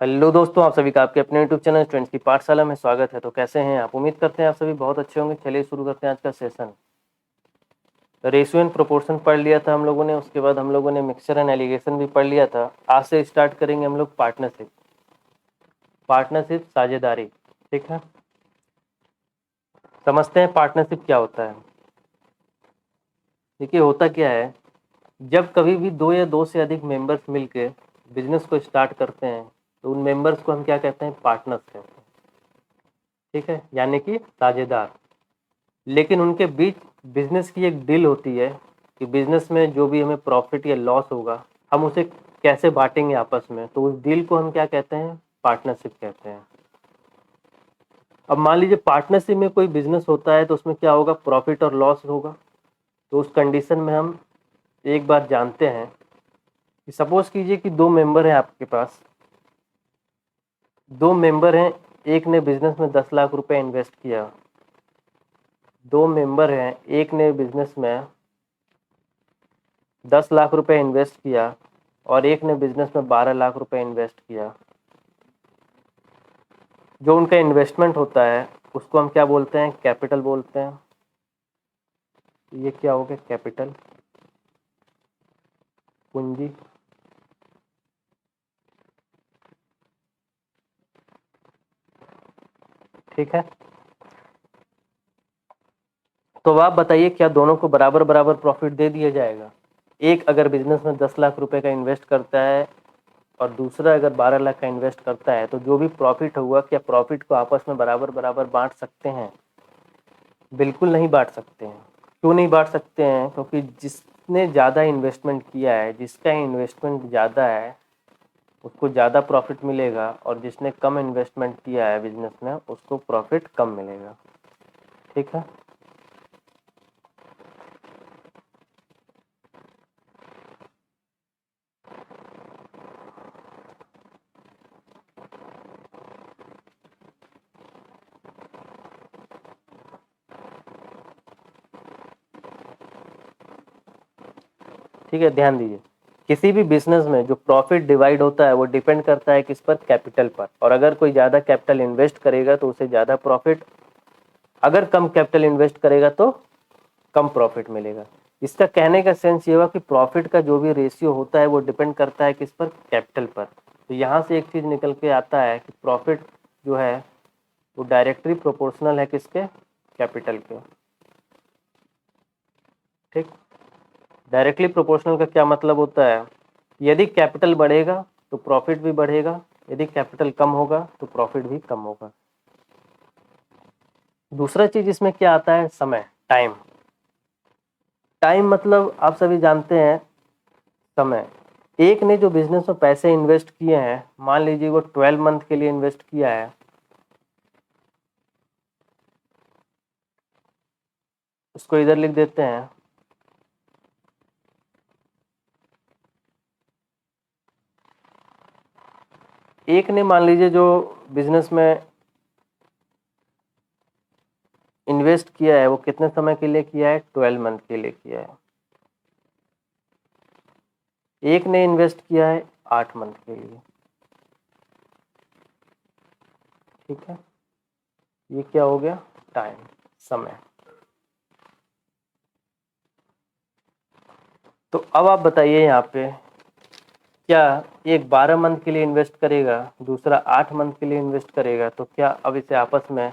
Hello दोस्तों, आप सभी का आपके अपने यूट्यूब चैनल स्टूडेंट्स की पाठशाला में स्वागत है। तो कैसे हैं आप? उम्मीद करते हैं आप सभी बहुत अच्छे होंगे। चलिए शुरू करते हैं आज का सेशन। रेशियो एंड प्रोपोर्शन पढ़ लिया था हम लोगों ने, उसके बाद हम लोगों ने मिक्सचर एंड एलिगेशन भी पढ़ लिया था। आज से स्टार्ट करेंगे हम लोग पार्टनरशिप। साझेदारी, ठीक है। समझते हैं पार्टनरशिप क्या होता है। देखिए होता क्या है, जब कभी भी दो या दो से अधिक मेंबर्स मिलकर बिजनेस को स्टार्ट करते हैं तो उन मेंबर्स को हम क्या कहते हैं? पार्टनर्स कहते हैं, ठीक है, यानी कि साझेदार। लेकिन उनके बीच बिजनेस की एक डील होती है कि बिजनेस में जो भी हमें प्रॉफिट या लॉस होगा हम उसे कैसे बांटेंगे आपस में। तो उस डील को हम क्या कहते हैं? पार्टनरशिप कहते हैं। अब मान लीजिए पार्टनरशिप में कोई बिजनेस होता है तो उसमें क्या होगा? प्रॉफिट और लॉस होगा। तो उस कंडीशन में हम एक बार जानते हैं कि सपोज कीजिए कि दो मेंबर हैं आपके पास। दो मेंबर हैं, एक ने बिजनेस में 10 लाख रुपए इन्वेस्ट किया। दो मेंबर हैं, एक ने बिजनेस में 10 लाख रुपए इन्वेस्ट किया और एक ने बिजनेस में 12 लाख रुपए इन्वेस्ट किया। जो उनका इन्वेस्टमेंट होता है उसको हम क्या बोलते हैं? कैपिटल बोलते हैं। ये क्या हो गया? कैपिटल, पूंजी। ठीक है, तो अब आप बताइए क्या दोनों को बराबर बराबर प्रॉफिट दे दिया जाएगा? एक अगर बिजनेस में 10 लाख रुपए का इन्वेस्ट करता है और दूसरा अगर 12 लाख का इन्वेस्ट करता है तो जो भी प्रॉफिट होगा, क्या प्रॉफिट को आपस में बराबर बराबर बांट सकते हैं? बिल्कुल नहीं बांट सकते हैं। क्यों नहीं बांट सकते हैं? क्योंकि जिसने ज़्यादा इन्वेस्टमेंट किया है, जिसका इन्वेस्टमेंट ज़्यादा है उसको ज़्यादा प्रॉफिट मिलेगा और जिसने कम इन्वेस्टमेंट किया है बिजनेस में उसको प्रॉफिट कम मिलेगा। ठीक है, ठीक है, ध्यान दीजिए। किसी भी बिजनेस में जो प्रॉफिट डिवाइड होता है वो डिपेंड करता है किस पर? कैपिटल पर। और अगर कोई ज़्यादा कैपिटल इन्वेस्ट करेगा तो उसे ज़्यादा प्रॉफिट, अगर कम कैपिटल इन्वेस्ट करेगा तो कम प्रॉफिट मिलेगा। इसका कहने का सेंस ये हुआ कि प्रॉफिट का जो भी रेशियो होता है वो डिपेंड करता है किस पर? कैपिटल पर। तो यहाँ से एक चीज़ निकल के आता है कि प्रॉफिट जो है वो डायरेक्टली प्रोपोर्शनल है किसके? कैपिटल के। ठीक, डायरेक्टली प्रोपोर्शनल का क्या मतलब होता है? यदि कैपिटल बढ़ेगा तो प्रॉफिट भी बढ़ेगा, यदि कैपिटल कम होगा तो प्रॉफिट भी कम होगा। दूसरा चीज इसमें क्या आता है? समय, टाइम। टाइम मतलब आप सभी जानते हैं समय। एक ने जो बिजनेस में पैसे इन्वेस्ट किए हैं, मान लीजिए वो 12 मंथ के लिए इन्वेस्ट किया है, उसको इधर लिख देते हैं। एक ने मान लीजिए जो बिजनेस में इन्वेस्ट किया है वो कितने समय के लिए किया है? 12 मंथ के लिए किया है। एक ने इन्वेस्ट किया है 8 मंथ के लिए। ठीक है, ये क्या हो गया? टाइम, समय। तो अब आप बताइए यहाँ पे, क्या एक 12 मंथ के लिए इन्वेस्ट करेगा, दूसरा 8 मंथ के लिए इन्वेस्ट करेगा, तो क्या अब इसे आपस में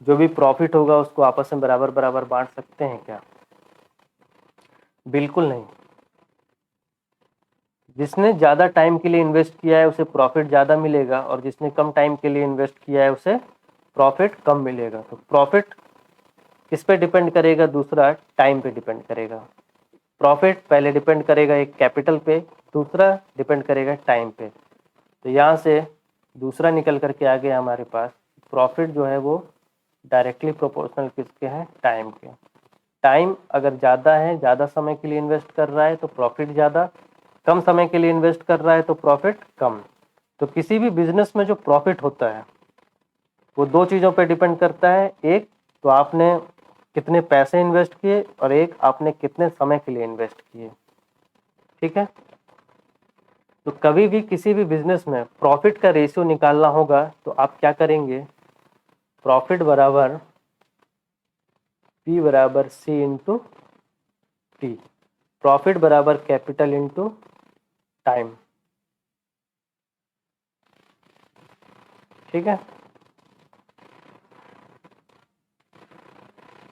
जो भी प्रॉफिट होगा उसको आपस में बराबर बराबर बांट सकते हैं क्या? बिल्कुल नहीं। जिसने ज़्यादा टाइम के लिए इन्वेस्ट किया है उसे प्रॉफिट ज़्यादा मिलेगा और जिसने कम टाइम के लिए इन्वेस्ट किया है उसे प्रॉफिट कम मिलेगा। तो प्रॉफिट किस पे डिपेंड करेगा? दूसरा टाइम पे डिपेंड करेगा। प्रॉफिट पहले डिपेंड करेगा एक कैपिटल पे, दूसरा डिपेंड करेगा टाइम पे। तो यहाँ से दूसरा निकल करके आ गया हमारे पास, प्रॉफिट जो है वो डायरेक्टली प्रोपोर्शनल किसके हैं? टाइम के। टाइम अगर ज़्यादा है, ज़्यादा समय के लिए इन्वेस्ट कर रहा है तो प्रॉफिट ज़्यादा, कम समय के लिए इन्वेस्ट कर रहा है तो प्रॉफिट कम। तो किसी भी बिजनेस में जो प्रॉफिट होता है वो दो चीज़ों पर डिपेंड करता है। एक तो आपने कितने पैसे इन्वेस्ट किए और एक आपने कितने समय के लिए इन्वेस्ट किए। ठीक है, तो कभी भी किसी भी बिजनेस में प्रॉफिट का रेशियो निकालना होगा तो आप क्या करेंगे, प्रॉफिट बराबर P बराबर C इंटू टी, प्रॉफिट बराबर कैपिटल इंटू टाइम। ठीक है,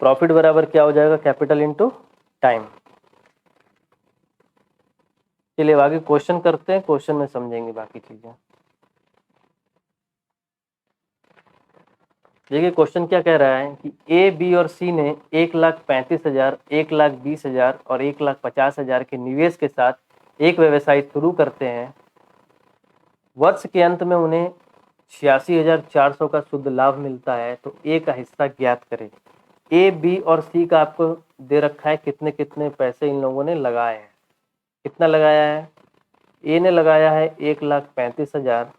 प्रॉफिट बराबर क्या हो जाएगा, कैपिटल इंटू टाइम। चलिए आगे क्वेश्चन करते हैं, क्वेश्चन में समझेंगे बाकी चीजें। देखिए क्वेश्चन क्या कह रहा है कि ए, बी और सी ने 1,35,000, 1,20,000 और 1,50,000 के निवेश के साथ एक व्यवसाय शुरू करते हैं। वर्ष के अंत में उन्हें 86,400 का शुद्ध लाभ मिलता है, तो ए का हिस्सा ज्ञात करें। ए, बी और सी का आपको दे रखा है कितने कितने पैसे इन लोगों ने लगाए हैं। कितना लगाया है, ए ने लगाया है 1,35,000,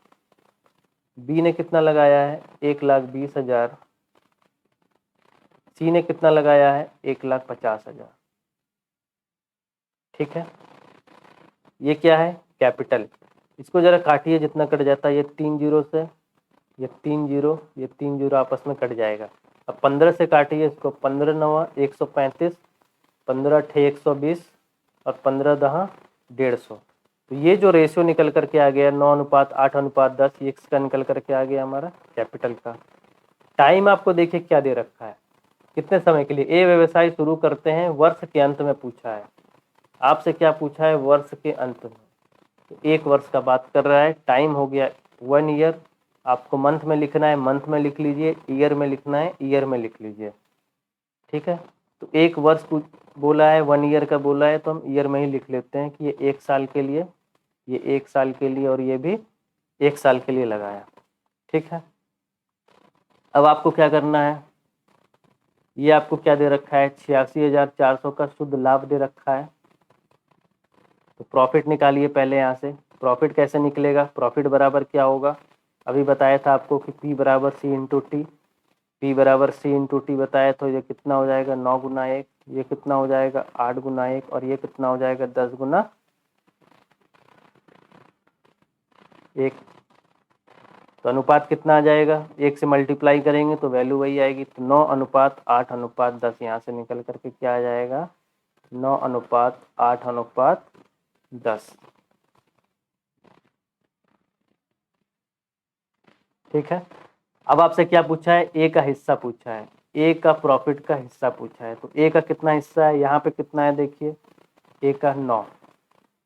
बी ने कितना लगाया है 1,20,000, सी ने कितना लगाया है 1,50,000। ठीक है, ये क्या है, कैपिटल। इसको जरा काटिए, जितना कट जाता है ये 3 जीरो से, ये 3 जीरो, ये 3 जीरो आपस में कट जाएगा। अब 15 से काटिए इसको, 15 नवा 135, 15 अठे 120 और 15 दहा 150। तो ये जो रेशियो निकल करके आ गया 9:8:10, ये इसका निकल करके आ गया हमारा कैपिटल का। टाइम आपको देखिए क्या दे रखा है, कितने समय के लिए, ए व्यवसाय शुरू करते हैं वर्ष के अंत में पूछा है आपसे, क्या पूछा है, वर्ष के अंत में। तो 1 वर्ष का बात कर रहा है, टाइम हो गया 1 ईयर। आपको मंथ में लिखना है मंथ में लिख लीजिए, ईयर में लिखना है ईयर में लिख लीजिए। ठीक है, तो 1 वर्ष बोला है, 1 ईयर का बोला है, तो हम ईयर में ही लिख लेते हैं कि ये 1 साल के लिए, ये 1 साल के लिए और ये भी 1 साल के लिए लगाया। ठीक है, अब आपको क्या करना है, ये आपको क्या दे रखा है, 86,400 का शुद्ध लाभ दे रखा है। तो प्रॉफिट निकालिए पहले यहाँ से। प्रॉफिट कैसे निकलेगा, प्रॉफिट बराबर क्या होगा, अभी बताया था आपको कि P बराबर C इंटू टी, P बराबर C इंटू टी बताया, तो ये कितना हो जाएगा 9 गुना 1, ये कितना हो जाएगा 8 गुना 1 और ये कितना हो जाएगा 10 गुना 1। तो अनुपात कितना आ जाएगा, 1 से मल्टीप्लाई करेंगे तो वैल्यू वही आएगी। तो 9:8:10 यहाँ से निकल करके क्या आ जाएगा, 9:8:10। ठीक है, अब आपसे क्या पूछा है, ए का हिस्सा पूछा है, ए का प्रॉफिट का हिस्सा पूछा है। तो ए का कितना हिस्सा है, यहाँ पे कितना है देखिए, ए का 9,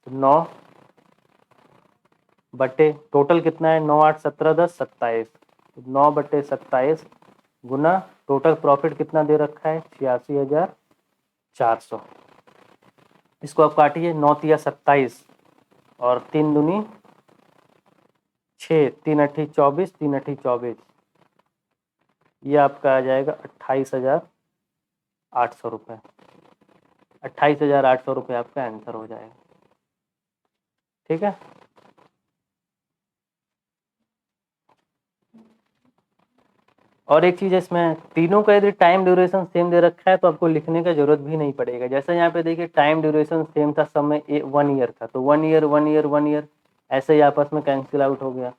तो 9 बटे टोटल कितना है, 9 8 17 10 27, 9 बटे 27 गुना टोटल प्रॉफिट कितना दे रखा है 86,400। इसको आप काटिए, 9 तिया 27 और 3 दूनी 6, 3 अठी 24, 3 अठी 24, ये आपका आ जाएगा 28,800 रुपये। 28,800 रुपये आपका आंसर हो जाएगा। ठीक है, और एक चीज़ है इसमें, तीनों का यदि टाइम ड्यूरेशन सेम दे रखा है तो आपको लिखने का जरूरत भी नहीं पड़ेगा। जैसे यहाँ पे देखिए टाइम ड्यूरेशन सेम था, समय 1 ईयर था, तो 1 ईयर 1 ईयर 1 ईयर ऐसे ही आपस में कैंसिल आउट हो गया।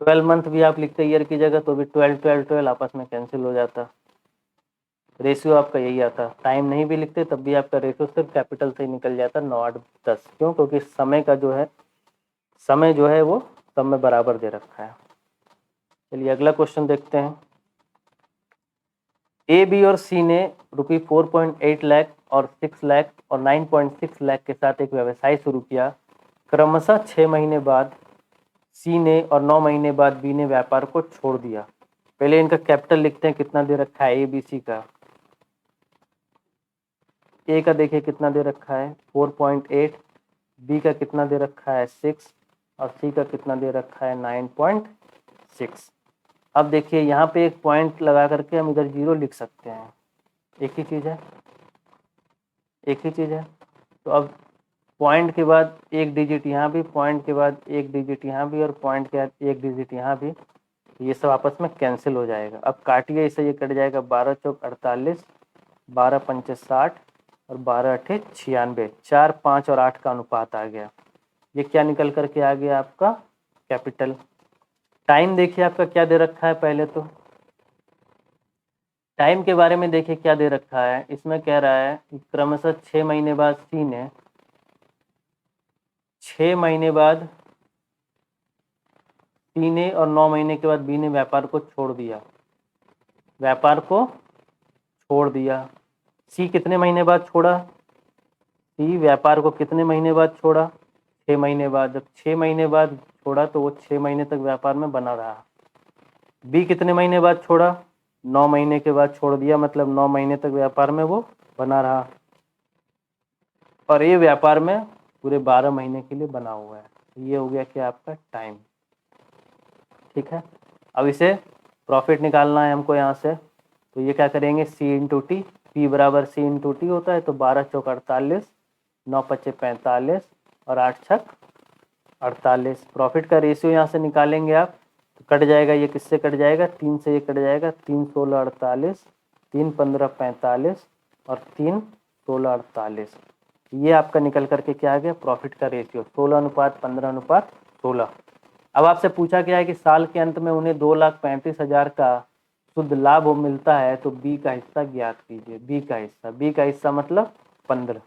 12 मंथ भी आप लिखते ईयर की जगह तो भी 12 12 12 आपस में कैंसिल हो जाता। रेशियो आपका यही आता, टाइम नहीं भी लिखते तब भी आपका रेशियो सिर्फ कैपिटल से ही निकल जाता 9 8 10। क्यों, क्योंकि समय का जो है, समय जो है वो सब में बराबर दे रखा है। चलिए अगला क्वेश्चन देखते हैं। ए, बी और सी ने ₹4.8 लाख और 6 लाख और 9.6 लाख के साथ एक व्यवसाय शुरू किया। क्रमशः 6 महीने बाद सी ने और 9 महीने बाद बी ने व्यापार को छोड़ दिया। पहले इनका कैपिटल लिखते हैं, कितना दे रखा है ए बी सी का। ए का देखिए कितना दे रखा है 4.8, बी का कितना दे रखा है 6 और सी का कितना दे रखा है 9.6। अब देखिए यहाँ पे एक पॉइंट लगा करके हम इधर 0 लिख सकते हैं, एक ही चीज़ है, एक ही चीज़ है। तो अब पॉइंट के बाद एक डिजिट यहाँ भी, पॉइंट के बाद एक डिजिट यहाँ भी और पॉइंट के बाद एक डिजिट यहाँ भी, ये सब आपस में कैंसिल हो जाएगा। अब काटिए इसे, ये कट जाएगा 12 चौक 48, 12 पंचे 60 और 12 अठे 96, 4 5 और 8 का अनुपात आ गया। ये क्या निकल करके आ गया आपका कैपिटल। टाइम देखिए आपका क्या दे रखा है, पहले तो टाइम के बारे में देखिए क्या दे रखा है। इसमें कह रहा है कि क्रमशः 6 महीने बाद सी ने 6 महीने बाद सी ने और 9 महीने के बाद बी ने व्यापार को छोड़ दिया, व्यापार को छोड़ दिया। सी कितने महीने बाद छोड़ा, सी व्यापार को कितने महीने बाद छोड़ा, 6 महीने बाद। जब 6 महीने बाद छोड़ा तो वो 6 महीने तक व्यापार में बना रहा। बी कितने महीने बाद छोड़ा, 9 महीने के बाद छोड़ दिया, मतलब 9 महीने तक व्यापार में वो बना रहा। और ये व्यापार में पूरे 12 महीने के लिए बना हुआ है। ये हो गया क्या आपका टाइम। ठीक है, अब इसे प्रॉफिट निकालना है हमको यहाँ से। तो ये क्या करेंगे, सी इंटू टी, पी बराबर सी इंटू टी होता है। तो 12 चौक 48, 9 पच्चे 45 और 8 छक 48। प्रॉफिट का रेशियो यहाँ से निकालेंगे आप, तो कट जाएगा, ये किससे कट जाएगा, 3 से ये कट जाएगा। 3 16 48, 3 15 45 और 3 16 48। ये आपका निकल करके क्या आ गया, प्रॉफिट का रेशियो 16:15:16। अब आपसे पूछा गया है कि साल के अंत में उन्हें 2,35,000 का शुद्ध लाभ मिलता है, तो बी का हिस्सा ज्ञात कीजिए। बी का हिस्सा मतलब 15,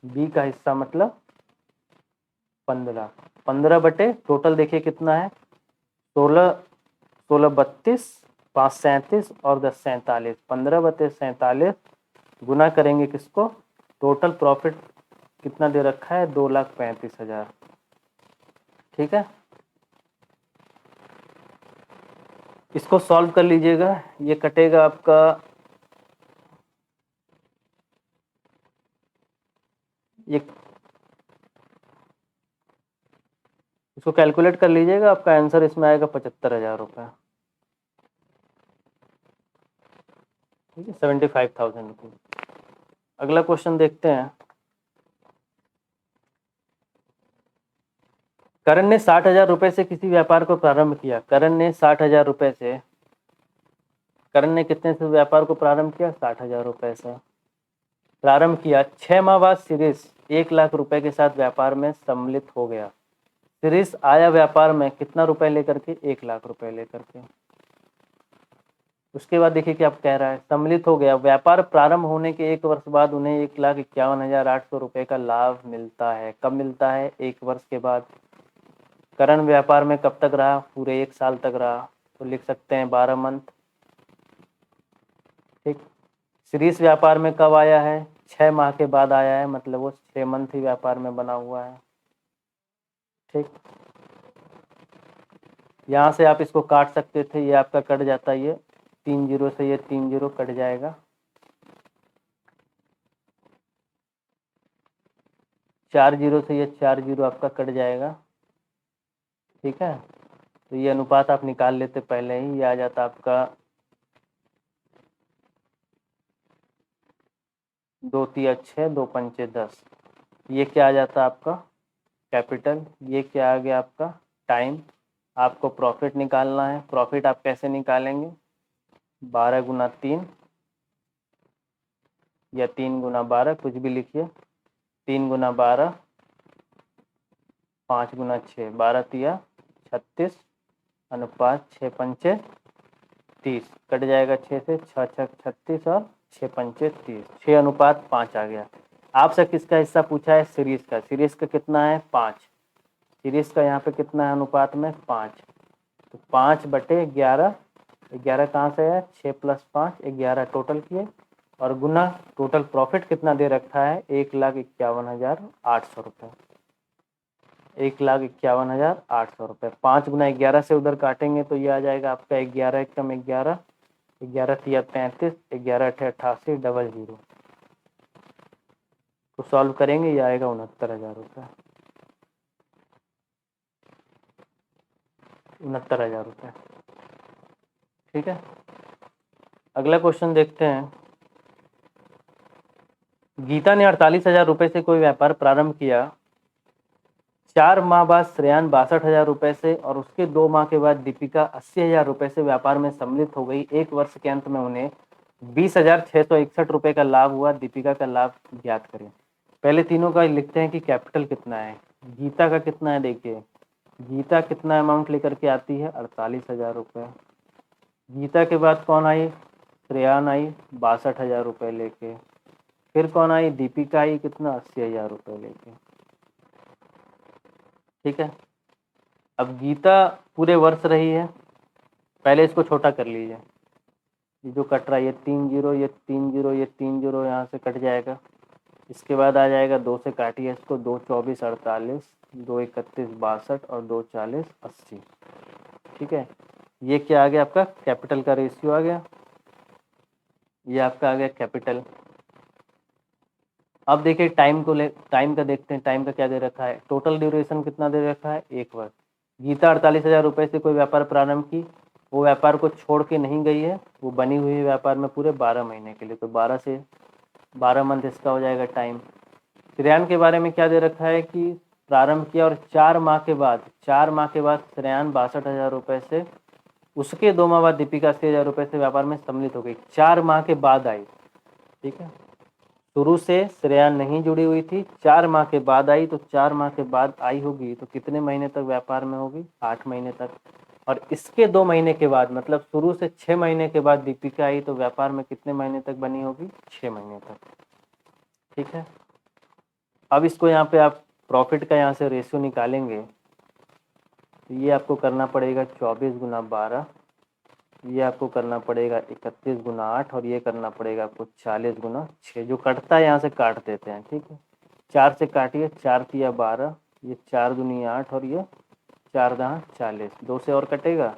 बी का हिस्सा मतलब 15। 15 बटे टोटल देखिए कितना है, 16 16 32, 5 37 और 10 47। 15 बटे 47 गुना करेंगे किसको, टोटल प्रॉफिट कितना दे रखा है, 2,35,000। ठीक है, इसको सॉल्व कर लीजिएगा। ये कटेगा आपका, ये इसको कैलकुलेट कर लीजिएगा, आपका आंसर इसमें आएगा 75,000 रुपये। ठीक है, 75,000 रुपये। अगला क्वेश्चन देखते हैं। करण ने 60,000 रुपये से किसी व्यापार को प्रारंभ किया। करण ने 60,000 रुपये से, करण ने कितने से व्यापार को प्रारंभ किया, 60,000 रुपये से प्रारंभ किया। 6 माह बाद सिरिस 1 लाख रुपए के साथ व्यापार में सम्मिलित हो गया। सिरिस आया व्यापार में कितना रुपए लेकर के, 1 लाख रुपए लेकर के। उसके बाद देखिए क्या कह रहा है, सम्मिलित हो गया। व्यापार प्रारंभ होने के 1 वर्ष बाद उन्हें 1,51,800 रुपए का लाभ मिलता है। कब मिलता है, 1 वर्ष के बाद। करण व्यापार में कब तक रहा, पूरे 1 साल तक रहा, तो लिख सकते हैं 12 मंथ। ठीक, सिरिस व्यापार में कब आया है, 6 माह के बाद आया है, मतलब वो 6 मंथ ही व्यापार में बना हुआ है। ठीक, यहाँ से आप इसको काट सकते थे, ये आपका कट जाता है, ये 3 जीरो से ये 3 जीरो कट जाएगा। 4 जीरो से ये 4 जीरो आपका कट जाएगा। ठीक है, तो ये अनुपात आप निकाल लेते पहले ही, ये आ जाता आपका 2 तिया 6, 2 पंचे 10। ये क्या आ जाता आपका कैपिटल। ये क्या आ गया आपका टाइम। आपको प्रॉफिट निकालना है। प्रॉफिट आप कैसे निकालेंगे, 12 गुना 3 या 3 गुना 12, कुछ भी लिखिए। 3 गुना 12, 5 गुना 6, 12 तिया 36, अनुपात 6 पंचे 30, कट जाएगा 6 से, 6 छक 36 और 6 पंचे 30, 6 अनुपात 5 आ गया। आपसे किसका हिस्सा पूछा है, सीरीज का। सीरीज का कितना है, 5। सीरीज का यहाँ पे कितना है अनुपात में, 5। तो 5 बटे 11, 11 कहाँ से है, 6 प्लस 5 11 टोटल किए, और गुना टोटल प्रॉफिट कितना दे रखा है, 1,51,800 रुपये। 1,51,800 रुपये। 5 गुना 11 से उधर काटेंगे तो ये आ जाएगा आपका 11 एकम 11, 11 तिया 35, 11 अठे 88, डबल जीरो। तो सॉल्व करेंगे, ये आएगा 69,000 रुपये। 69,000 रुपये। ठीक है, अगला क्वेश्चन देखते हैं। गीता ने 48,000 रुपये से कोई व्यापार प्रारंभ किया। 4 माह बाद श्रेयान 62,000 रुपये से और उसके 2 माह के बाद दीपिका 80,000 रुपये से व्यापार में सम्मिलित हो गई। 1 वर्ष के अंत में उन्हें 20,661 रुपये का लाभ हुआ। दीपिका का लाभ ज्ञात करें। पहले तीनों का लिखते हैं कि कैपिटल कितना है। गीता का कितना है देखिए, गीता कितना अमाउंट लेकर के आती है 48,000 रुपये। गीता के बाद कौन आई, श्रेयान आई 62,000 रुपये लेके। फिर कौन आई, दीपिका आई कितना 80,000 रुपये लेके। ठीक है, अब गीता पूरे वर्ष रही है, पहले इसको छोटा कर लीजिए, ये जो कट रहा है ये 3 जीरो, ये 3 जीरो, ये 3 जीरो यहाँ से कट जाएगा। इसके बाद आ जाएगा 2 से काटिए इसको, 2 24 48, 2 31 62 और 2 40 80। ठीक है, ये क्या आ गया आपका कैपिटल का रेशियो आ गया, ये आपका आ गया कैपिटल। अब देखिए टाइम का देखते हैं, टाइम का क्या दे रखा है, टोटल ड्यूरेशन कितना दे रखा है 1 वर्ष। गीता 48,000 रुपये से कोई व्यापार प्रारंभ की, वो व्यापार को छोड़ के नहीं गई है, वो बनी हुई है व्यापार में पूरे 12 महीने के लिए, तो 12 मंथ इसका हो जाएगा टाइम। श्रेयान के बारे में क्या दे रखा है कि प्रारंभ किया और 4 माह के बाद श्रेयान 62,000 रुपये से, उसके 2 माह बाद दीपिका 80,000 रुपये से व्यापार में सम्मिलित हो गई, 4 माह के बाद आई। ठीक है, शुरू से श्रेयान नहीं जुड़ी हुई थी, 4 माह के बाद आई, तो 4 माह के बाद आई होगी तो कितने महीने तक व्यापार में होगी, 8 महीने तक। और इसके 2 महीने के बाद, मतलब शुरू से 6 महीने के बाद दीपिका आई, तो व्यापार में कितने महीने तक बनी होगी, 6 महीने तक। ठीक है, अब इसको यहाँ पे आप प्रॉफिट का यहाँ से रेशियो निकालेंगे, तो ये आपको करना पड़ेगा 24 गुना 12, ये आपको करना पड़ेगा 31 गुना 8, और ये करना पड़ेगा आपको 40 गुना 6। जो कटता है यहाँ से काट देते हैं। ठीक है, 4 से काटिए, 4 तिया 12, ये 4 दूनी 8, और ये 4 दहा 40, 2 से और कटेगा,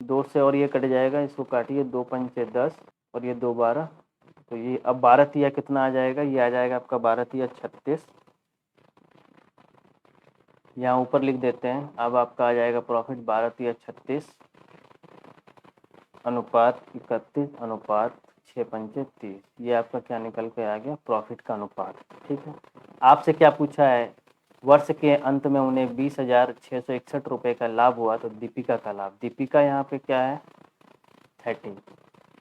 2 से और ये कट जाएगा, इसको काटिए, 2 पंचे 10 और ये 2 12, तो ये अब 12 तिया कितना आ जाएगा, ये आ जाएगा आपका 12 तिया 36। यहाँ ऊपर लिख देते हैं, अब आपका आ जाएगा प्रॉफिट 12 तिया 36 अनुपात 31 अनुपात 6 पंचे 30। ये आपका क्या निकल के आ गया, प्रॉफिट का अनुपात। ठीक है, आपसे क्या पूछा है, वर्ष के अंत में उन्हें 20,661 रुपये का लाभ हुआ, तो दीपिका का लाभ, दीपिका यहाँ पे क्या है 30,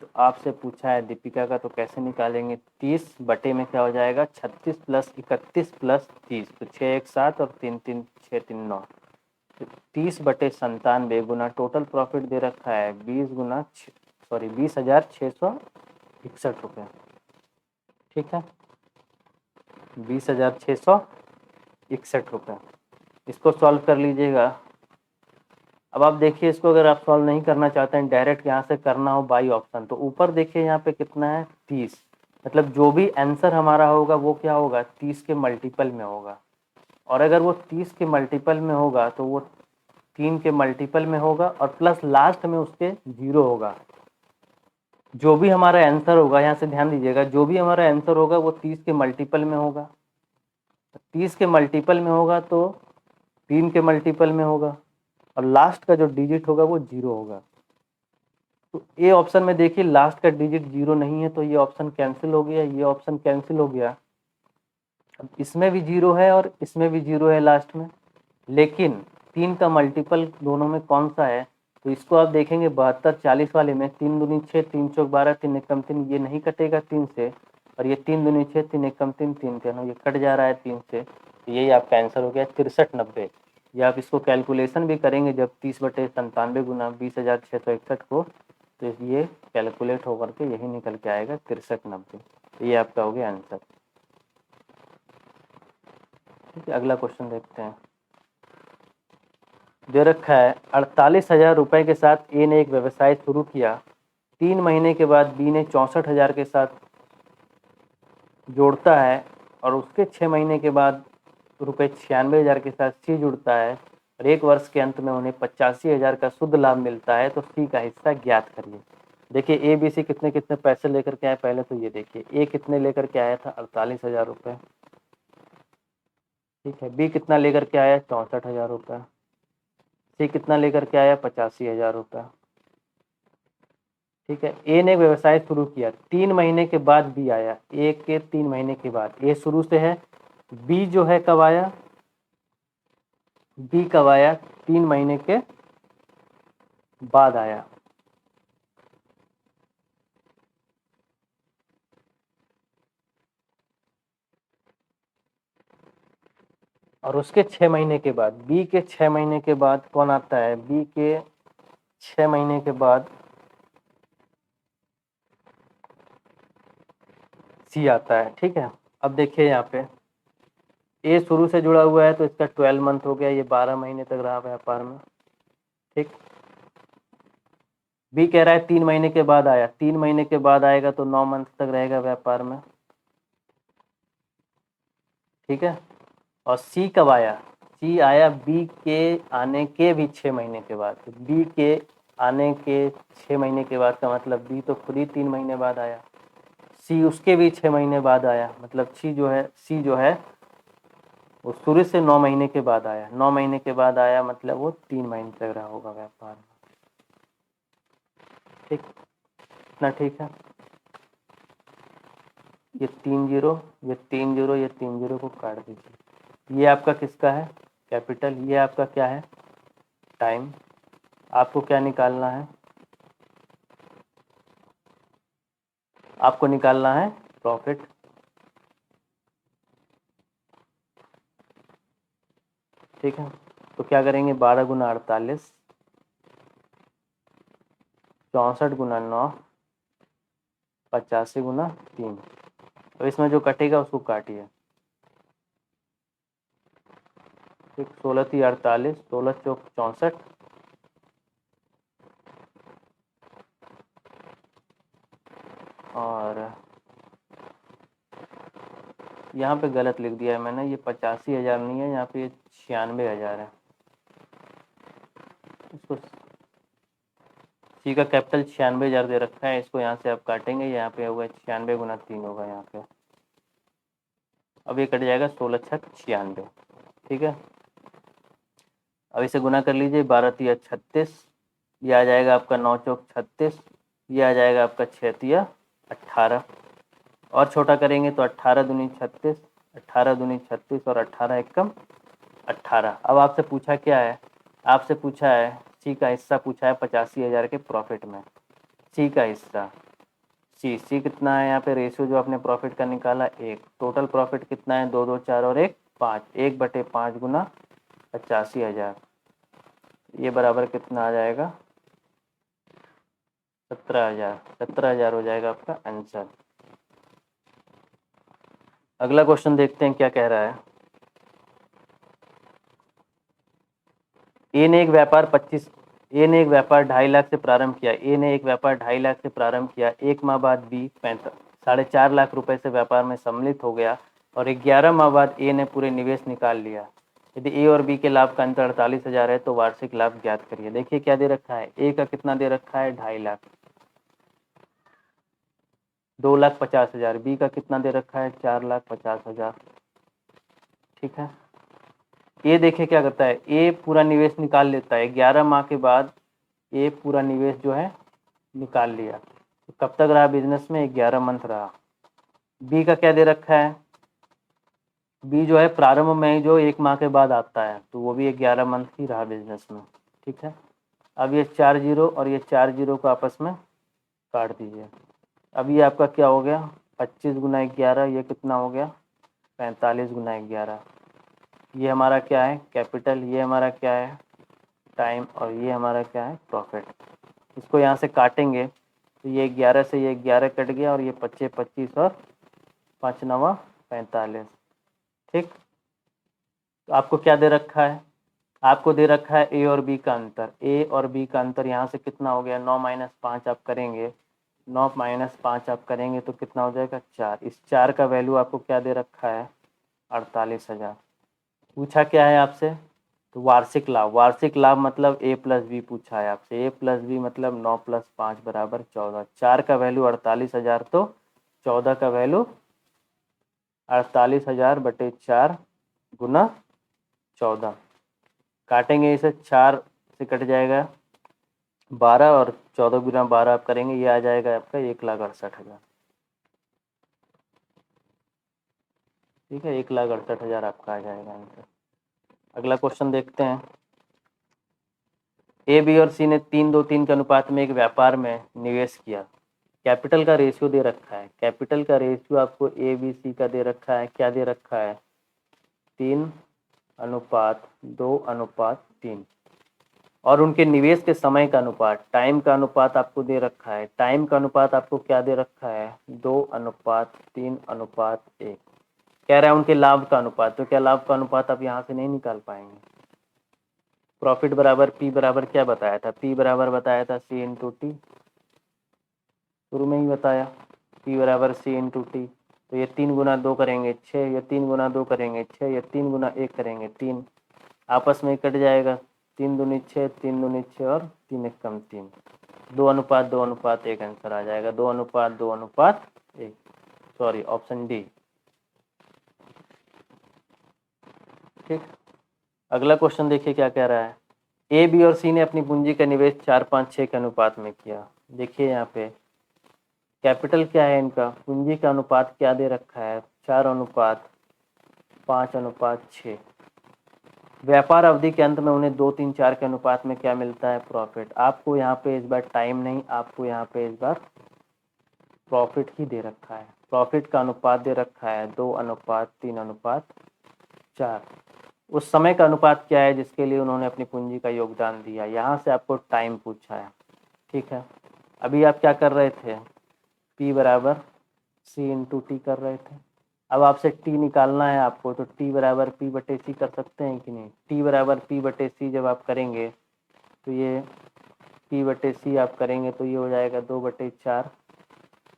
तो आपसे पूछा है दीपिका का, तो कैसे निकालेंगे, 30 बटे में क्या हो जाएगा 36 प्लस 31 प्लस 30, तो 6 1 7 और 3 3 6 3 9, 30 बटे 97 गुना टोटल प्रॉफिट दे रखा है 20,661 रुपये। ठीक है, 20,661 रुपये, इसको सॉल्व कर लीजिएगा। अब आप देखिए, इसको अगर आप सॉल्व नहीं करना चाहते हैं, डायरेक्ट यहाँ से करना हो बाई ऑप्शन, तो ऊपर देखिए यहाँ पे कितना है 30, मतलब जो भी आंसर हमारा होगा वो क्या होगा 30 के मल्टीपल में होगा, और अगर वो 30 के मल्टीपल में होगा तो वो 3 के मल्टीपल में होगा, और प्लस लास्ट में उसके 0 होगा। जो भी हमारा आंसर होगा, यहाँ से ध्यान दीजिएगा, जो भी हमारा आंसर होगा वो 30 के मल्टीपल में होगा, 30 के मल्टीपल में होगा तो 3 के मल्टीपल में होगा, और लास्ट का जो डिजिट होगा वो 0 होगा। तो ए ऑप्शन में देखिए लास्ट का डिजिट 0 नहीं है, तो ये ऑप्शन कैंसिल हो गया, ये ऑप्शन कैंसिल हो गया। अब इसमें भी 0 है और इसमें भी 0 है लास्ट में, लेकिन 3 का मल्टीपल दोनों में कौन सा है, तो इसको आप देखेंगे 72 40 वाले में 3 दूनी 6 3 चौक 12 3 एकम 3, ये नहीं कटेगा 3 से, और ये 3 दूनी 6 3 एकम 3 3 तीनों ये कट जा रहा है 3 से, तो यही आपका आंसर हो गया 6390। ये आप इसको कैलकुलेशन भी करेंगे जब 30 बटे 97 गुना 20,661 को, तो ये कैलकुलेट होकर के यही निकल के आएगा 6390। ये आपका हो गया आंसर। ठीक है, अगला क्वेश्चन देखते हैं। दे रखा है 48,000 रुपये के साथ ए ने एक व्यवसाय शुरू किया, 3 महीने के बाद बी ने 64,000 के साथ जोड़ता है, और उसके 6 महीने के बाद रुपये 96,000 के साथ सी जुड़ता है, और 1 वर्ष के अंत में उन्हें 85,000 का शुद्ध लाभ मिलता है, तो सी का हिस्सा ज्ञात करिए। देखिए ए बी सी कितने कितने पैसे लेकर के आए, पहले तो ये देखिए ए कितने लेकर के आया था 48,000 रुपये। ठीक है, बी कितना लेकर के आया 64,000 रुपये, सी कितना लेकर के आया 85,000 रुपये। ठीक है, ए ने व्यवसाय शुरू किया, 3 महीने के बाद बी आया, ए के 3 महीने के बाद, ए शुरू से है, बी जो है कब आया, बी कब आया 3 महीने के बाद आया। और उसके 6 महीने के बाद, बी के 6 महीने के बाद कौन आता है, बी के 6 महीने के बाद सी आता है। ठीक है, अब देखिए यहाँ पे ए शुरू से जुड़ा हुआ है तो इसका 12 मंथ हो गया, ये 12 महीने तक रहा व्यापार में। ठीक, बी कह रहा है 3 महीने के बाद आया, 3 महीने के बाद आएगा तो 9 मंथ तक रहेगा व्यापार में। ठीक है, और सी कब आया, सी आया बी के आने के भी 6 महीने के बाद। तो बी के आने के 6 महीने के बाद का मतलब बी तो खुद ही 3 महीने बाद आया, सी उसके भी 6 महीने बाद आया, मतलब सी जो है वो शुरू से 9 महीने के बाद आया, 9 महीने के बाद आया मतलब वो 3 महीने तक रहा होगा व्यापार में। ठीक, इतना ठीक है। ये 3 जीरो, ये 3 जीरो, ये 3 जीरो को काट दीजिए। ये आपका किसका है, कैपिटल, ये आपका क्या है, टाइम। आपको क्या निकालना है, आपको निकालना है प्रॉफिट। ठीक है, तो क्या करेंगे, 12 गुना 48, 64 गुना 9, 85 गुना 3। तो इसमें जो कटेगा उसको काटिए। ठीक, 16 थी 48, 16 चौक 64, और यहाँ पे गलत लिख दिया है मैंने, ये 85,000 नहीं है, यहाँ पे ये 96,000 है। इसको सी का कैपिटल 96,000 दे रखा है, इसको यहाँ से आप काटेंगे, यहाँ पे होगा 96 गुना 3 होगा यहाँ पे। अब ये कट जाएगा 16 छक 96। ठीक है, अब इसे गुना कर लीजिए, 12 तिया 36, ये आ जाएगा आपका 9 चौक 36, ये आ जाएगा आपका 6 तिया 18, और छोटा करेंगे तो 18 दूनी 36, 18 दूनी 36 और 18 एकम 18। अब आपसे पूछा क्या है, आपसे पूछा है सी का हिस्सा पूछा है 85,000 के प्रॉफिट में, सी का हिस्सा, सी कितना है यहाँ पे, रेशियो जो आपने प्रॉफिट का निकाला 1, टोटल प्रॉफिट कितना है 2 2 4 और 1 5, 1/5 गुना 85,000, ये बराबर कितना आ जाएगा 17,000, 17,000 हो जाएगा आपका आंसर। अगला क्वेश्चन देखते हैं क्या कह रहा है। ए ने एक व्यापार 2.5 लाख से प्रारंभ किया, ए ने एक व्यापार 2.5 लाख से प्रारंभ किया, 1 माह बाद बी 4.5 लाख रुपए से व्यापार में सम्मिलित हो गया और 11 माह बाद ए ने पूरे निवेश निकाल लिया। यदि ए और बी के लाभ का अंतर 48,000 है तो वार्षिक लाभ ज्ञात करिए। देखिए क्या दे रखा है, ए का कितना दे रखा है 2.5 लाख, 2,50,000, बी का कितना दे रखा है 4,50,000। ठीक है, ये देखिए क्या करता है, ए पूरा निवेश निकाल लेता है, 11 माह के बाद ए पूरा निवेश जो है निकाल लिया। तो कब तक रहा बिजनेस में, 11 मंथ रहा। बी का क्या दे रखा है, बी जो है प्रारंभ में ही जो 1 माह के बाद आता है, तो वो भी 11 मंथ ही रहा बिजनेस में। ठीक है, अब ये 4 जीरो और ये 4 जीरो को आपस में काट दीजिए। अब ये आपका क्या हो गया, 25 गुना 11, ये कितना हो गया 45 गुना 11। ये हमारा क्या है कैपिटल, ये हमारा क्या है टाइम, और ये हमारा क्या है प्रॉफिट। इसको यहाँ से काटेंगे तो ये 11 से ये 11 कट गया, और ये 25 25 और 5 9 45। ठीक, तो आपको क्या दे रखा है, आपको दे रखा है ए और बी का अंतर, ए और बी का अंतर यहाँ से कितना हो गया 9 - 5 आप करेंगे, 9 - 5 आप करेंगे तो कितना हो जाएगा 4। इस 4 का वैल्यू आपको क्या दे रखा है 48,000। पूछा क्या है आपसे, तो वार्षिक लाभ मतलब ए प्लस बी पूछा है आपसे, ए प्लस बी मतलब 9 + 5 = 14, 4 का वैल्यू 48,000, तो 14 का वैल्यू 48,000/4 गुना 14। काटेंगे इसे, 4 से कट जाएगा 12, और 14 गुना 12 आप करेंगे, ये आ जाएगा आपका 1,68,000। ठीक है, 1,68,000 आपका आ जाएगा आंसर। अगला क्वेश्चन देखते हैं। ए बी और सी ने 3-2-3 के अनुपात में एक व्यापार में निवेश किया। कैपिटल का रेशियो दे रखा है, कैपिटल का रेशियो आपको ए बी सी का दे रखा है, क्या दे रखा है 3 अनुपात 2:3 और उनके निवेश के समय का अनुपात, टाइम का अनुपात आपको दे रखा है। टाइम का अनुपात आपको क्या दे रखा है? 2:3:1। कह रहा है उनके लाभ का अनुपात, तो क्या लाभ का अनुपात आप यहाँ से नहीं निकाल पाएंगे? प्रॉफिट बराबर पी बराबर क्या बताया था? पी बराबर बताया था सी इंटू टी, शुरू में ही बताया, पी बराबर सी इंटू टी। तो ये 3 गुना 2 करेंगे 6, ये 3 गुना 2 करेंगे 6, ये 3 गुना 1 करेंगे 3, आपस में कट जाएगा, 3 दूनी 6, 3 दूनी 6 और 3 एक कम 3, 2:1 आंसर आ जाएगा, 2:1। Sorry, option D. ठीक, अगला क्वेश्चन देखिए क्या कह रहा है। ए, बी और सी ने अपनी पूंजी का निवेश 4:5:6 के अनुपात में किया। देखिए यहाँ पे कैपिटल क्या है इनका, पूंजी का अनुपात क्या दे रखा है? 4:5:6। व्यापार अवधि के अंत में उन्हें 2, 3, 4 के अनुपात में क्या मिलता है? प्रॉफिट। आपको यहाँ पे इस बार टाइम नहीं, आपको यहाँ पे इस बार प्रॉफिट ही दे रखा है। प्रॉफिट का अनुपात दे रखा है 2:3:4। उस समय का अनुपात क्या है जिसके लिए उन्होंने अपनी पूंजी का योगदान दिया? यहाँ से आपको टाइम पूछा है। ठीक है, अभी आप क्या कर रहे थे? P बराबर सी इंटू टी कर रहे थे। अब आपसे T निकालना है आपको, तो T बराबर P बटे सी कर सकते हैं कि नहीं? T बराबर P बटे सी जब आप करेंगे तो ये P बटे सी आप करेंगे तो ये हो जाएगा 2/4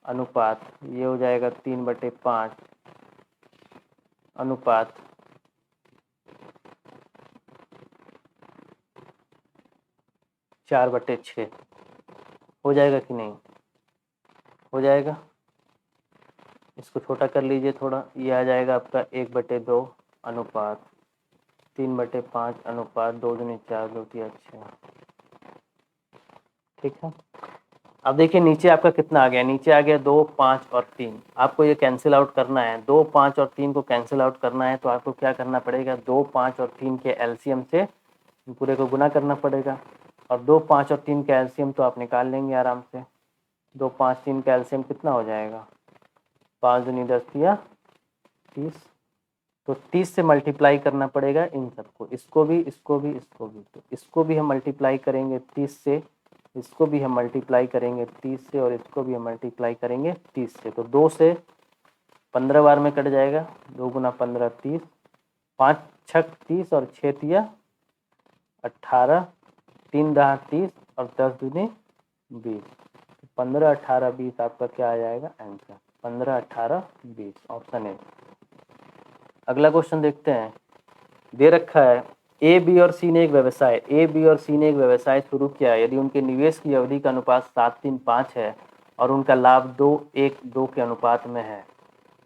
अनुपात, ये हो जाएगा 3/5 अनुपात 4/6। हो जाएगा कि नहीं? हो जाएगा। इसको छोटा कर लीजिए थोड़ा, ये आ जाएगा आपका 1/2 अनुपात 3/5 अनुपात 2 दूनी 4 2 3 6। ठीक है, अब देखिए नीचे आपका कितना आ गया? नीचे आ गया 2, 5 और 3। आपको ये कैंसिल आउट करना है, 2, 5 और 3 को कैंसिल आउट करना है तो आपको क्या करना पड़ेगा? 2, 5 और 3 के एलसीएम से पूरे को गुना करना पड़ेगा, और 2, 5 और 3 का एलसीएम तो आप निकाल लेंगे आराम से। 2, 5, 3 का एलसीएम कितना हो जाएगा? 5 दूनी 10 या 30, तो 30 से मल्टीप्लाई करना पड़ेगा इन सबको, इसको भी, इसको भी, इसको भी। तो इसको भी हम मल्टीप्लाई करेंगे 30 से, इसको भी हम मल्टीप्लाई करेंगे 30 से, और इसको भी हम मल्टीप्लाई करेंगे 30 से। तो 2 से 15 बार में कट जाएगा, 2 गुना 15 30, 5 छक 30 और 6 तिया 18, 3 दहा 30 और 10 दूनी 20। 15, 18, 20 आपका क्या आ जाएगा आंसर? 15, 18, 20, option A. अगला क्वेश्चन देखते हैं। दे रखा है ए, बी और सी ने एक व्यवसाय शुरू किया। यदि उनके निवेश की अवधि का अनुपात 7:3:5 है और उनका लाभ 2:1:2 के अनुपात में है,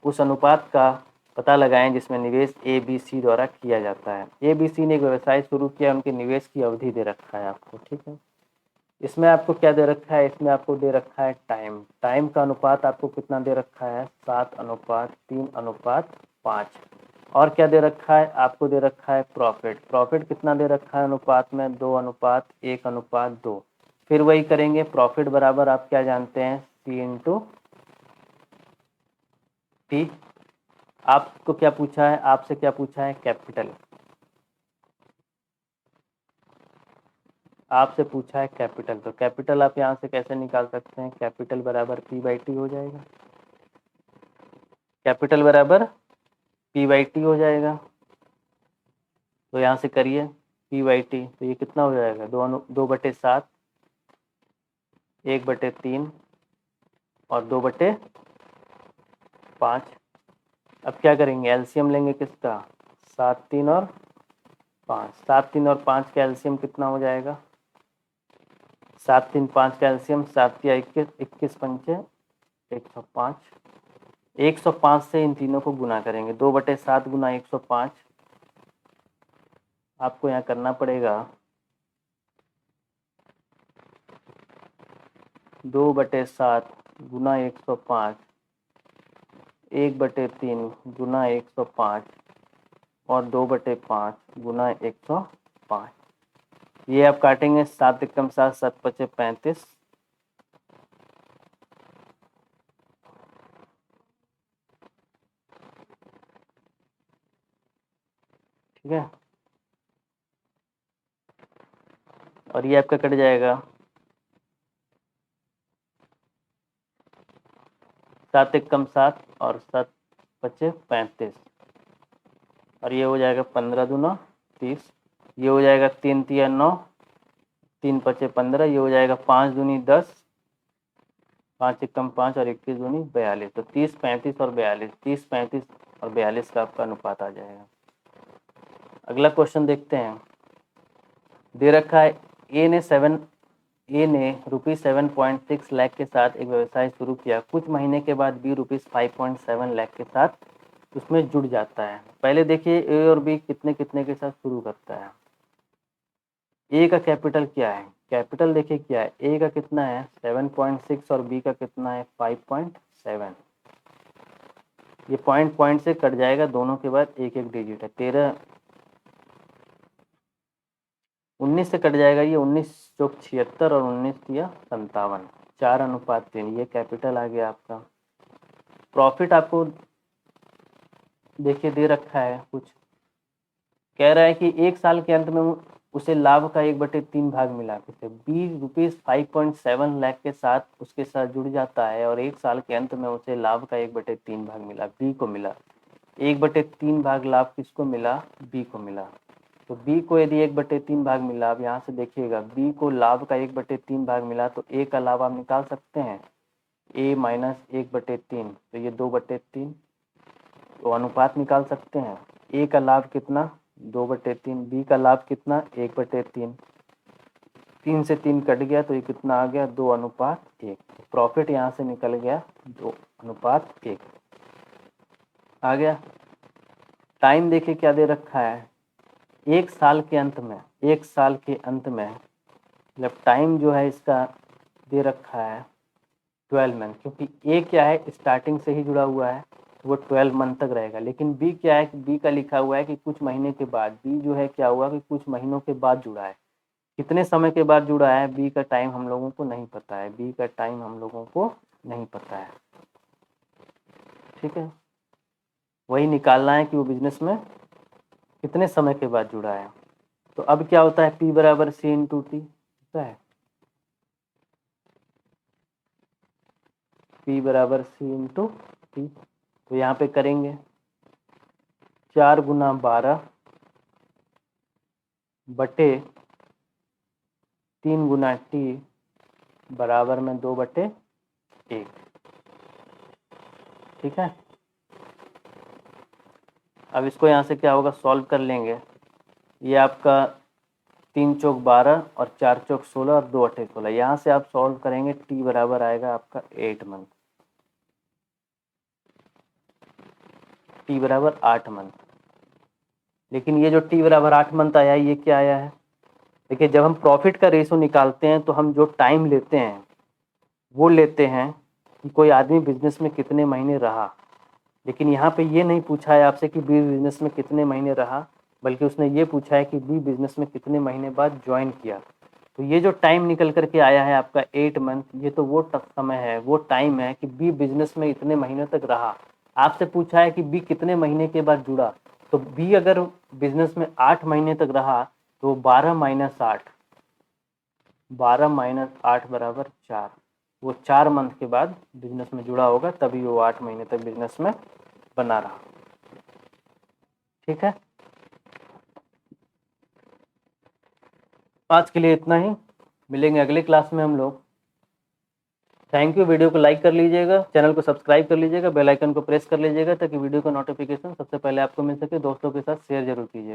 उस अनुपात का पता लगाएं जिसमें निवेश ए, बी, सी द्वारा किया जाता है। ए, बी, सी ने एक व्यवसाय शुरू किया, उनके निवेश की अवधि दे रखा है आपको। ठीक है, इसमें आपको क्या दे रखा है? इसमें आपको दे रखा है टाइम। टाइम का अनुपात आपको कितना दे रखा है? 7:3:5। और क्या दे रखा है? आपको दे रखा है प्रॉफिट। प्रॉफिट कितना दे रखा है अनुपात में? 2:1:2। फिर वही करेंगे, प्रॉफिट बराबर आप क्या जानते हैं? सी इंटू टी। आपको क्या पूछा है? आपसे क्या पूछा है? कैपिटल। आपसे पूछा है कैपिटल, तो कैपिटल आप यहाँ से कैसे निकाल सकते हैं? कैपिटल बराबर P/T हो जाएगा। कैपिटल बराबर P/T हो जाएगा। तो यहाँ से करिए P/T, तो ये कितना हो जाएगा? 2/7, 1/3 और 2/5। अब क्या करेंगे? एलसीएम लेंगे किसका? 7, 3 और 5। 7, 3 और 5 का एलसीएम कितना हो जाएगा? 7, 3, 5 का एलसीएम 7 या 21, 21 पंचे 105। 105 से इन तीनों को गुना करेंगे, 2/7 गुना 105। आपको यहाँ करना पड़ेगा 2/7 गुना 105, 1/3 गुना 105 और 2/5 गुना 105। ये आप काटेंगे, 7 एकम 7, 7 पचे 35। ठीक है, और ये आपका कट जाएगा 7 एक कम 7 और 7 बचे 35, और ये हो जाएगा 15 दूना 30, ये हो जाएगा 3 तिया 9, 3 पचे 15, ये हो जाएगा 5 दूनी 10, 5 एक कम 5 और 21 दूनी 42। तो 30 35 और 42, 30 35 और 42 का आपका अनुपात आ जाएगा। अगला क्वेश्चन देखते हैं। दे रखा है ए ने ₹7.6 लाख के साथ एक व्यवसाय शुरू किया। कुछ महीने के बाद बी ₹5.7 लाख के साथ उसमें जुड़ जाता है। पहले देखिए ए और बी कितने कितने के साथ शुरू करता है। ए का कैपिटल क्या है, कैपिटल देखिए क्या है, ए का कितना है 7.6 और बी का कितना है 5.7। ये पॉइंट से कट जाएगा, दोनों के बाद एक एक डिजिट है। 19 से कट जाएगा, ये 19 चौक 76 और 19 तिया 57, 4:3। ये कैपिटल आ गया आपका। प्रॉफिट आपको देखिए दे रखा है, कुछ कह रहा है कि एक साल के अंत में उसे लाभ का 1/3 भाग मिला। किसे, बी ₹5.7 लाख के साथ उसके साथ जुड़ जाता है और एक साल के अंत में उसे लाभ का 1/3 भाग मिला, बी को मिला। 1/3 भाग लाभ किसको मिला, बी को मिला। तो बी को यदि 1/3 भाग मिला, अब यहाँ से देखिएगा बी को लाभ का 1/3 भाग मिला, तो ए का लाभ आप निकाल सकते हैं, ए माइनस 1/3, तो ये 2/3। तो अनुपात निकाल सकते हैं, ए का लाभ कितना 2/3, बी का लाभ कितना 1/3। 3 से 3 कट गया तो ये कितना आ गया 2:1। प्रॉफिट यहाँ से निकल गया 2:1 आ गया। टाइम देखिए क्या दे रखा है, एक साल के अंत में, एक साल के अंत में मतलब टाइम जो है इसका दे रखा है 12 मंथ, क्योंकि ए क्या है स्टार्टिंग से ही जुड़ा हुआ है तो वो 12 मंथ तक रहेगा। लेकिन बी क्या है कि बी का लिखा हुआ है कि कुछ महीने के बाद, बी जो है क्या हुआ कि कुछ महीनों के बाद जुड़ा है। कितने समय के बाद जुड़ा है, बी का टाइम हम लोगों को नहीं पता है, बी का टाइम हम लोगों को नहीं पता है। ठीक है, वही निकालना है कि वो बिजनेस में कितने समय के बाद जुड़ा है। तो अब क्या होता है, P बराबर C इंटू टी होता है, P बराबर C इंटू टी। तो यहाँ पे करेंगे 4 गुना 12 बटे 3 गुना टी बराबर में 2/1। ठीक है, अब इसको यहाँ से क्या होगा सॉल्व कर लेंगे। ये आपका 3 चौक 12 और 4 चौक 16 और 2 अट्ठे 16, यहाँ से आप सॉल्व करेंगे टी बराबर आएगा आपका 8 मंथ, टी बराबर 8 मंथ। लेकिन ये जो टी बराबर 8 मंथ आया है ये क्या आया है, देखिए जब हम प्रॉफिट का रेशो निकालते हैं तो हम जो टाइम लेते हैं वो लेते हैं कि कोई आदमी बिजनेस में कितने महीने रहा। लेकिन यहाँ पे ये नहीं पूछा है आपसे कि बी बिजनेस में कितने महीने रहा, बल्कि उसने ये पूछा है कि बी बिजनेस में कितने महीने बाद ज्वाइन किया। तो ये जो टाइम निकल करके आया है आपका 8 मंथ, ये तो वो समय है, वो टाइम है कि बी बिजनेस में इतने महीनों तक रहा। आपसे पूछा है कि बी कितने महीने के बाद जुड़ा, तो बी अगर बिजनेस में 8 महीने तक रहा तो 12 माइनस 8, 12 माइनस 8 बराबर 4। वो 4 मंथ के बाद बिजनेस में जुड़ा होगा, तभी वो 8 महीने तक बिजनेस में बना रहा। ठीक है, आज के लिए इतना ही, मिलेंगे अगले क्लास में हम लोग। Thank you. वीडियो को लाइक कर लीजिएगा, चैनल को सब्सक्राइब कर लीजिएगा, बेल आइकन को प्रेस कर लीजिएगा ताकि वीडियो का नोटिफिकेशन सबसे पहले आपको मिल सके। दोस्तों के साथ शेयर जरूर कीजिए।